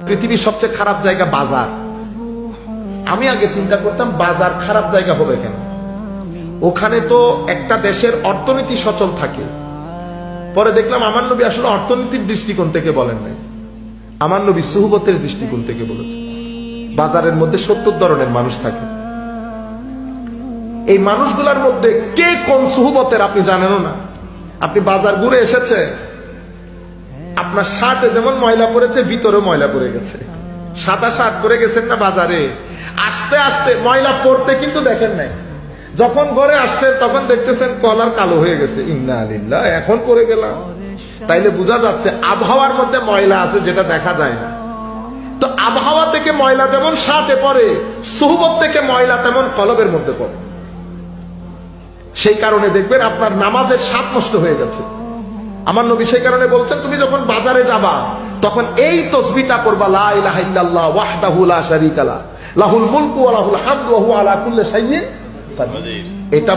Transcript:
পৃথিবীর সবচেয়ে খারাপ জায়গা বাজার। আমি আগে চিন্তা করতাম বাজার খারাপ জায়গা হবে কেন, ওখানে তো একটা দেশের অর্থনীতি সচল থাকে। পরে দেখলাম আমার নবী আসলে অর্থনীতির দৃষ্টিকোণ থেকে বলেন নাই, আমার নবী সুহবতের দৃষ্টিকোণ থেকে বলেছে। বাজারের মধ্যে 70 ধরনের মানুষ থাকে, এই মানুষগুলোর মধ্যে কে কোন সুহবতের আপনি জানেনও না। আপনি বাজার ঘুরে এসেছে, আপনার শার্টে যেমন ময়লা পড়েছে ভিতরে ময়লা পড়ে গেছে, সাদা শার্ট পরে গেছেন না বাজারে, আস্তে আস্তে ময়লা পড়তে কিন্তু দেখেন নাই, যখন ঘরে আসছেন তখন দেখতেছেন কলার কালো হয়ে গেছে, ইন্না লিল্লাহ, এখন পরে গেলাম। তাইলে বোঝা যাচ্ছে আবহাওয়ার মধ্যে ময়লা আছে যেটা দেখা যায় না। তো আবহাওয়া থেকে ময়লা যেমন শার্টে পড়ে, সুহবত থেকে ময়লা তেমন কলবের মধ্যে পড়ে। সেই কারণে দেখবেন আপনার নামাজের স্বাদ নষ্ট হয়ে গেছে। আমার নবী সেই কারণে বলছেন তুমি যখন বাজারে যাবা তখন এই তাসবিহটা পড়বা, লা ইলাহা ইল্লাল্লাহ ওয়াহদাহু লা শারীকা লাহু লাহুল মুলকু ওয়া লাহুল হামদু ওয়া হুয়া আলা কুল্লি শাইইন কাদির। এটা